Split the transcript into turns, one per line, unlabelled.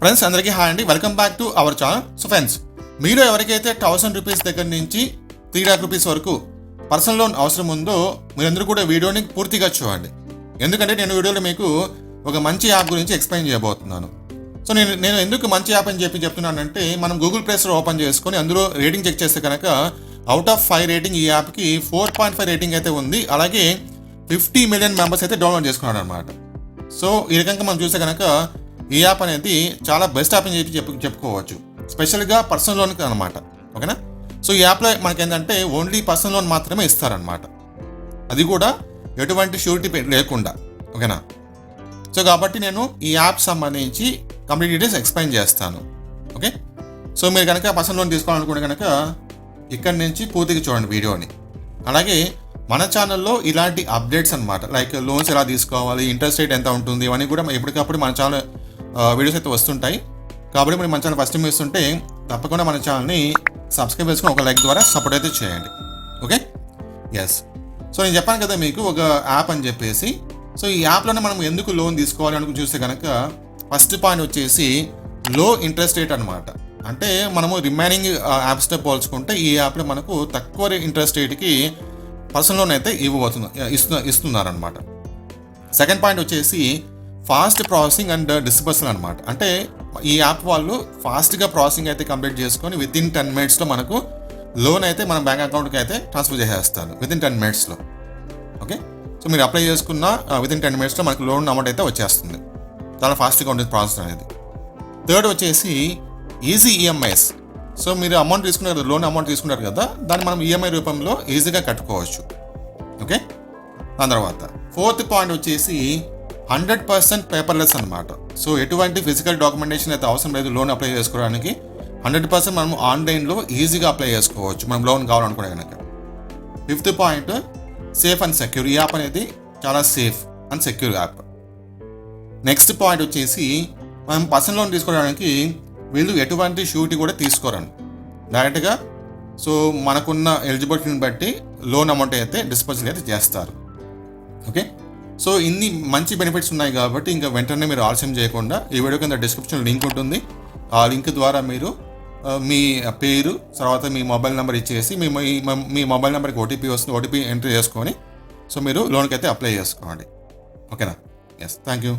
Friends అందరికీ hi అండి, welcome back to our channel. So friends, మీరు ఎవరికైతే 1000 రూపీస్ దగ్గర నుంచి 3 lakh రూపీస్ వరకు పర్సనల్ లోన్ అవసరం ఉందో మీరందరూ కూడా వీడియోని పూర్తిగా చూడండి. ఎందుకంటే నేను వీడియోలో మీకు ఒక మంచి యాప్ గురించి ఎక్స్ప్లెయిన్ చేయబోతున్నాను. సో నేను ఎందుకు మంచి యాప్ అని చెప్తున్నానంటే, మనం గూగుల్ ప్లే స్టోర్ ఓపెన్ చేసుకొని అందులో రేటింగ్ చెక్ చేస్తే కనుక అవుట్ ఆఫ్ 5 రేటింగ్ ఈ యాప్కి 4.5 రేటింగ్ అయితే ఉంది. అలాగే 50 million మెంబర్స్ అయితే డౌన్లోడ్ చేసుకున్నాడు అనమాట. సో ఈ రకంగా మనం చూస్తే కనుక ఈ యాప్ అనేది చాలా బెస్ట్ యాప్ అని చెప్పుకోవచ్చు, స్పెషల్గా పర్సనల్ లోన్కి అనమాట. ఓకేనా? సో ఈ యాప్లో మనకి ఏంటంటే ఓన్లీ పర్సనల్ లోన్ మాత్రమే ఇస్తారనమాట, అది కూడా ఎటువంటి షూరిటీ లేకుండా. ఓకేనా? సో కాబట్టి నేను ఈ యాప్ సంబంధించి కంప్లీట్ డీటెయిల్స్ ఎక్స్ప్లెయిన్ చేస్తాను. ఓకే? సో మీరు కనుక పర్సనల్ లోన్ తీసుకోవాలనుకుంటే కనుక ఇక్కడి నుంచి పూర్తిగా చూడండి వీడియోని. అలాగే మన ఛానల్లో ఇలాంటి అప్డేట్స్ అనమాట, లైక్ లోన్స్ ఎలా తీసుకోవాలి, ఇంట్రెస్ట్ రేట్ ఎంత ఉంటుంది, ఇవన్నీ కూడా ఎప్పటికప్పుడు మన ఛానల్ వీడియోస్ అయితే వస్తుంటాయి. కాబట్టి మీరు మన ఛానల్ ఫస్ట్ టైం వేస్తుంటే తప్పకుండా మన ఛానల్ని సబ్స్క్రైబ్ చేసుకుని ఒక లైక్ ద్వారా సపోర్ట్ అయితే చేయండి. ఓకే? ఎస్. సో నేను చెప్పాను కదా మీకు ఒక యాప్ అని చెప్పేసి. సో ఈ యాప్లోనే మనం ఎందుకు లోన్ తీసుకోవాలి అనుకుని చూస్తే కనుక ఫస్ట్ పాయింట్ వచ్చేసి లో ఇంట్రెస్ట్ రేట్ అనమాట. అంటే మనము రిమైనింగ్ యాప్స్తో పోల్చుకుంటే ఈ యాప్లో మనకు తక్కువ ఇంట్రెస్ట్ రేట్కి పర్సనల్ లోన్ అయితే ఇస్తున్నారనమాట. సెకండ్ పాయింట్ వచ్చేసి ఫాస్ట్ ప్రాసెసింగ్ అండ్ డిస్బర్సల్ అనమాట. అంటే ఈ యాప్ వాళ్ళు ఫాస్ట్గా ప్రాసెసింగ్ అయితే కంప్లీట్ చేసుకొని వితిన్ 10 minutesలో మనకు లోన్ అయితే మన బ్యాంక్ అకౌంట్కి అయితే ట్రాన్స్ఫర్ చేసేస్తారు వితిన్ 10 minutesలో. ఓకే? సో మీరు అప్లై చేసుకున్న వితిన్ 10 minutesలో మనకు లోన్ అమౌంట్ అయితే వచ్చేస్తుంది. చాలా ఫాస్ట్గా ఉంటుంది ప్రాసెస్ అనేది. థర్డ్ వచ్చేసి ఈజీ ఈఎంఐస్. సో మీరు అమౌంట్ తీసుకున్నారు కదా, లోన్ అమౌంట్ తీసుకున్నారు కదా, దాన్ని మనం ఈఎంఐ రూపంలో ఈజీగా కట్టుకోవచ్చు. ఓకే? దాని తర్వాత ఫోర్త్ పాయింట్ వచ్చేసి 100% పేపర్లెస్ అనమాట. సో ఎటువంటి ఫిజికల్ డాక్యుమెంటేషన్ అయితే అవసరం లేదు లోన్ అప్లై చేసుకోవడానికి. 100% మనం ఆన్లైన్లో ఈజీగా అప్లై చేసుకోవచ్చు మనం లోన్ కావాలనుకునే కనుక. Fifth point safe and secure. ఈ యాప్ అనేది చాలా safe and secure app. Next point వచ్చేసి మనం పర్సనల్ లోన్ తీసుకోవడానికి వీళ్ళు ఎటువంటి షూరిటీ కూడా తీసుకోరండి, డైరెక్ట్గా సో మనకున్న ఎలిజిబిలిటీని బట్టి లోన్ అమౌంట్ అయితే డిస్పోజల్ అయితే చేస్తారు. ఓకే? సో ఇన్ని మంచి బెనిఫిట్స్ ఉన్నాయి కాబట్టి ఇంకా వెంటనే మీరు ఆలస్యం చేయకుండా ఈ వీడియో కింద డిస్క్రిప్షన్ లింక్ ఉంటుంది. ఆ లింక్ ద్వారా మీరు మీ పేరు తర్వాత మీ మొబైల్ నెంబర్ ఇచ్చేసి మీ మొబైల్ నెంబర్కి ఓటీపీ వస్తుంది, ఓటీపీ ఎంట్రీ చేసుకొని సో మీరు లోన్కి అయితే అప్లై చేసుకోండి. ఓకేనా? Yes, thank you.